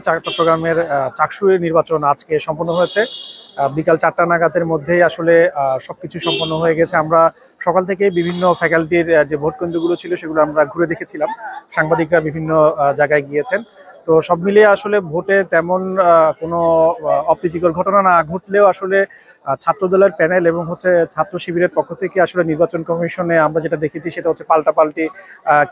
চট্টগ্রামের চাকসুর নির্বাচন আজকে সম্পন্ন হয়েছে। বিকাল 4টা নাগাদের মধ্যেই আসলে সবকিছু সম্পন্ন হয়ে গেছে। আমরা সকাল থেকে বিভিন্ন ফ্যাকাল্টির যে ভোট কেন্দ্রগুলো ছিল সেগুলো আমরা ঘুরে দেখেছিলাম। সাংবাদিকরা বিভিন্ন জায়গায় গিয়েছেন। তো সব মিলিয়ে আসলে ভোটে তেমন কোনো অপ্রীতিকর ঘটনা না ঘটলেও আসলে ছাত্রদলের প্যানেল এবং ছাত্র শিবিরের পক্ষ থেকে আসলে নির্বাচন কমিশনে আমরা যেটা দেখেছি সেটা হচ্ছে পাল্টাপাল্টি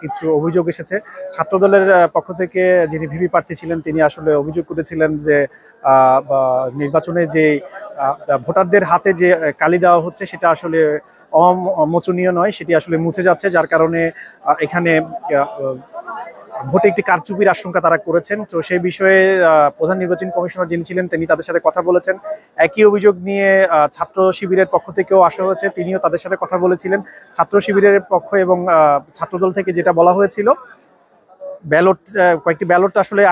কিছু অভিযোগ এসেছে। ছাত্রদলের পক্ষ থেকে যিনি ভিপি প্রার্থী ছিলেন তিনি আসলে অভিযোগ করেছিলেন যে নির্বাচনে যে ভোটারদের হাতে যে কালি দেওয়া হচ্ছে সেটা আসলে অমোচনীয় নয়, সেটি আসলে মুছে যাচ্ছে, যার কারণে এখানে ভোটে একটি কারচুপির আশঙ্কা তারা করেছেন। তো সেই বিষয়ে প্রধান নির্বাচন কমিশনার যিনি ছিলেন তিনি তাদের সাথে কথা বলেছেন। একই অভিযোগ নিয়ে ছাত্র শিবিরের পক্ষ থেকেও আসা হয়েছে, তিনিও তাদের সাথে কথা বলেছিলেন। ছাত্র শিবিরের পক্ষ এবং ছাত্রদল থেকে যেটা বলা হয়েছিল, কয়েকটি ব্যালট আসলে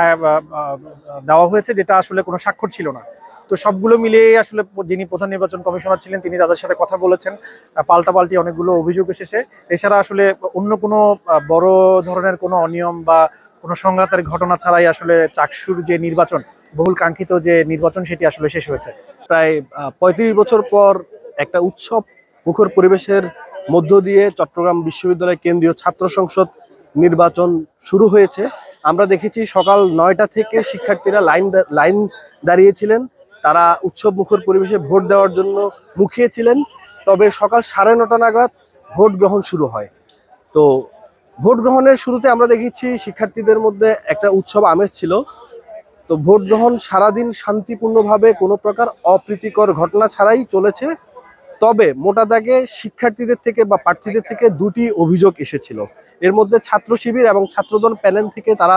দেওয়া হয়েছে যেটা আসলে কোনো স্বাক্ষর ছিল না। তো সবগুলো মিলিয়ে আসলে যিনি প্রধান নির্বাচন কমিশনার ছিলেন তিনি তাদের সাথে কথা বলেছেন। পাল্টাপাল্টি অনেকগুলো অভিযোগ এসেছে। এছাড়া আসলে অন্য কোনো বড় ধরনের কোনো অনিয়ম বা কোনো সংঘাতের ঘটনা ছাড়াই আসলে চাকসুর যে নির্বাচন, বহুল কাঙ্ক্ষিত যে নির্বাচন, সেটি আসলে শেষ হয়েছে। প্রায় ৩৫ বছর পর একটা উৎসব মুখর পরিবেশের মধ্য দিয়ে চট্টগ্রাম বিশ্ববিদ্যালয় কেন্দ্রীয় ছাত্র সংসদ নির্বাচন শুরু হয়েছে। আমরা দেখেছি সকাল 9টা থেকে শিক্ষার্থীরা লাইন দাঁড়িয়েছিলেন, তারা উৎসব মুখর পরিবেশে ভোট দেওয়ার জন্য মুখিয়েছিলেন। তবে সকাল 9:30 নাগাদ ভোট গ্রহণ শুরু হয়। তো ভোট গ্রহণের শুরুতে আমরা দেখেছি শিক্ষার্থীদের মধ্যে একটা উৎসব আমেজ ছিল। তো ভোট গ্রহণ সারাদিন শান্তিপূর্ণভাবে কোনো প্রকার অপ্রীতিকর ঘটনা ছাড়াই চলেছে। তবে মোটা দাগে শিক্ষার্থীদের থেকে বা প্রার্থীদের থেকে দুটি অভিযোগ এসেছিল। এর মধ্যে ছাত্র শিবির এবং ছাত্রদল প্যানেল থেকে তারা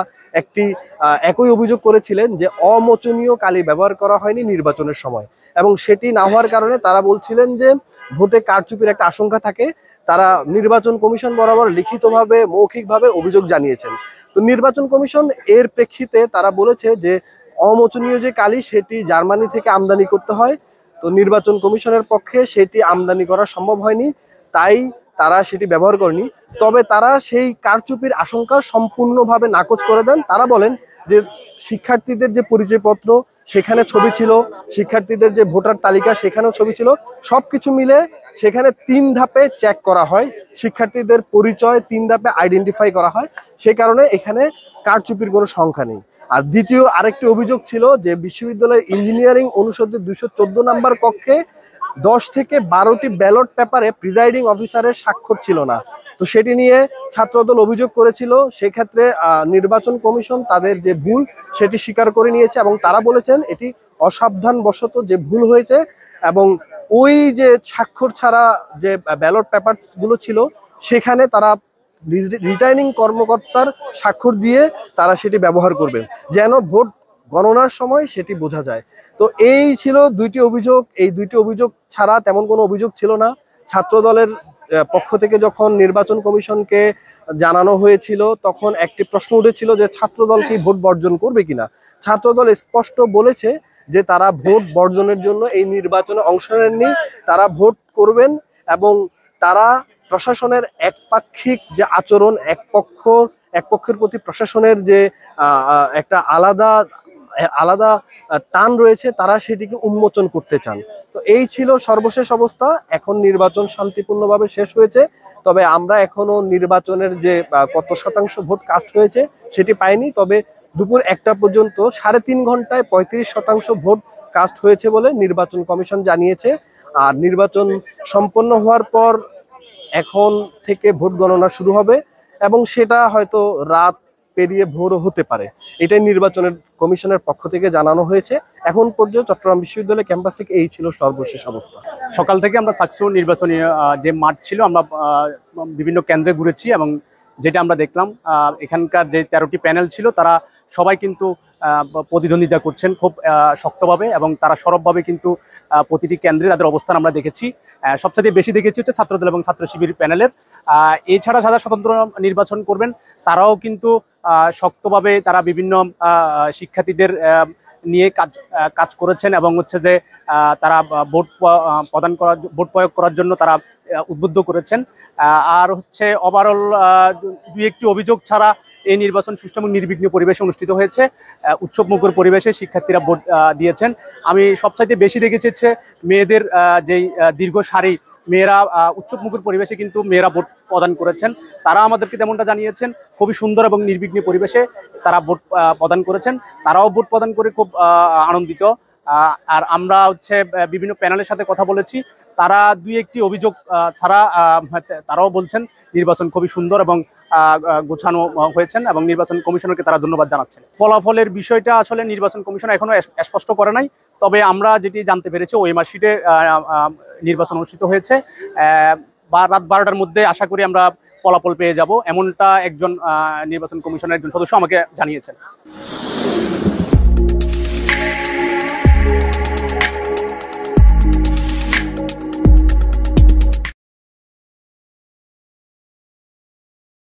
একই অভিযোগ করেছিলেন যে অমোচনীয় কালি ব্যবহার করা হয়নি নির্বাচনের সময়, এবং সেটি না হওয়ার কারণে তারা বলছিলেন যে ভোটে কারচুপির একটা আশঙ্কা থাকে। তারা নির্বাচন কমিশন বরাবর লিখিতভাবে মৌখিকভাবে অভিযোগ জানিয়েছেন। তো নির্বাচন কমিশন এর প্রেক্ষিতে তারা বলেছে যে অমোচনীয় যে কালি সেটি জার্মানি থেকে আমদানি করতে হয়। তো নির্বাচন কমিশনের পক্ষে সেটি আমদানি করা সম্ভব হয়নি, তাই তারা সেটি ব্যবহার করেনি। তবে তারা সেই কারচুপির আশঙ্কা সম্পূর্ণভাবে নাকচ করে দেন। তারা বলেন যে শিক্ষার্থীদের যে পরিচয়পত্র সেখানে ছবি ছিল, শিক্ষার্থীদের যে ভোটার তালিকা সেখানেও ছবি ছিল, সবকিছু মিলে সেখানে 3 ধাপে চেক করা হয়, শিক্ষার্থীদের পরিচয় 3 ধাপে আইডেন্টিফাই করা হয়। সেই কারণে এখানে কারচুপির কোনো সংখ্যা নেই। আর দ্বিতীয় আরেকটি অভিযোগ ছিল যে বিশ্ববিদ্যালয়ের ইঞ্জিনিয়ারিং অনুষদের 214 নম্বর কক্ষে 10 থেকে 12টি ব্যালট পেপারে প্রিজাইডিং অফিসারের স্বাক্ষর ছিল না। তো সেটি নিয়ে ছাত্রদল অভিযোগ করেছিল। সেক্ষেত্রে নির্বাচন কমিশন তাদের যে ভুল সেটি স্বীকার করে নিয়েছে এবং তারা বলেছেন এটি অসাবধানবশত যে ভুল হয়েছে, এবং ওই যে স্বাক্ষর ছাড়া যে ব্যালট পেপারগুলো ছিল সেখানে তারা রিটার্নিং কর্মকর্তার স্বাক্ষর দিয়ে তারা সেটি ব্যবহার করবেন যেন ভোট গণনার সময় সেটি বোঝা যায়। তো এই ছিল দুইটি অভিযোগ। এই দুইটি অভিযোগ ছাড়া তেমন কোনো অভিযোগ ছিল না। ছাত্রদলের পক্ষ থেকে যখন নির্বাচন কমিশনকে জানানো হয়েছিল তখন একটি প্রশ্ন উঠেছিল যে ছাত্রদল কি ভোট বর্জন করবে কিনা। ছাত্রদল স্পষ্ট বলেছে যে তারা ভোট বর্জনের জন্য এই নির্বাচনে অংশ নেননি, তারা ভোট করবেন এবং তারা প্রশাসনের একপাক্ষিক যে আচরণ, এক পক্ষের প্রতি প্রশাসনের যে একটা আলাদা টান রয়েছে, তারা সেটিকে উন্মোচন করতে চান। তো এই ছিল সর্বশেষ অবস্থা। এখন নির্বাচন শান্তিপূর্ণভাবে শেষ হয়েছে, তবে আমরা এখনো নির্বাচনের যে কত শতাংশ ভোট কাস্ট হয়েছে সেটি পাইনি। তবে দুপুর 1টা পর্যন্ত 3.5 ঘন্টায় 35% ভোট কাস্ট হয়েছে বলে নির্বাচন কমিশন জানিয়েছে। আর নির্বাচন সম্পন্ন হওয়ার পর এখন থেকে ভোট গণনা শুরু হবে এবং সেটা হয়তো রাত পেরিয়ে ভোরও হতে পারে। এটাই নির্বাচনের কমিশনের পক্ষ থেকে জানানো হয়েছে। এখন পর্যন্ত চট্টগ্রাম বিশ্ববিদ্যালয় ক্যাম্পাস থেকে এই ছিল সর্বশেষ অবস্থা। সকাল থেকে আমরা চাকসুর নির্বাচনী যে মাঠ ছিল আমরা বিভিন্ন কেন্দ্রে ঘুরেছি, এবং যেটা আমরা দেখলাম এখানকার যে 13টি প্যানেল ছিল তারা সবাই কিন্তু প্রতিদ্বন্দ্বিতা করছেন খুব শক্তভাবে, এবং তারা সরবভাবে কিন্তু প্রতিটি কেন্দ্রে তাদের অবস্থান আমরা দেখেছি। সবচেয়ে বেশি দেখেছি হচ্ছে ছাত্রদল এবং ছাত্র শিবির প্যানেলের। এছাড়া যারা স্বতন্ত্র নির্বাচন করবেন তারাও কিন্তু শক্তভাবে তারা বিভিন্ন শিক্ষার্থীদের নিয়ে কাজ করেছেন, এবং হচ্ছে যে তারা ভোট প্রয়োগ করার জন্য তারা উদ্বুদ্ধ করেছেন। আর হচ্ছে ওভারঅল 2-1টি অভিযোগ ছাড়া এই নির্বাচন সুষ্ঠু এবং নির্বিঘ্ন পরিবেশে অনুষ্ঠিত হয়েছে। উৎসবমুখর পরিবেশে শিক্ষার্থীরা ভোট দিয়েছেন। আমি সবচাইতে বেশি দেখেছি হচ্ছে মেয়েদের যেই দীর্ঘ সারি, মেয়েরা উৎসবমুখর পরিবেশে কিন্তু মেয়েরা ভোট প্রদান করেছেন। তারা আমাদেরকে যেমনটা জানিয়েছেন খুবই সুন্দর এবং নির্বিঘ্ন পরিবেশে তারা ভোট প্রদান করেছেন। তারাও ভোট প্রদান করে খুব আনন্দিত। আর আমরা হচ্ছে বিভিন্ন প্যানেলের সাথে কথা বলেছি, তারা দুই একটি অভিযোগ ছাড়া তারাও বলছেন নির্বাচন খুবই সুন্দর এবং গোছানো হয়েছেন এবং নির্বাচন কমিশনারকে তারা ধন্যবাদ জানাচ্ছেন। ফলাফলের বিষয়টা আসলে নির্বাচন কমিশন এখনো স্পষ্ট করে নাই, তবে আমরা যেটি জানতে পেরেছি ওএমআর শিটে নির্বাচন অনুষ্ঠিত হয়েছে। রাত 12টার মধ্যে আশা করি আমরা ফলাফল পেয়ে যাব, এমনটা একজন নির্বাচন কমিশনের একজন সদস্য আমাকে জানিয়েছেন।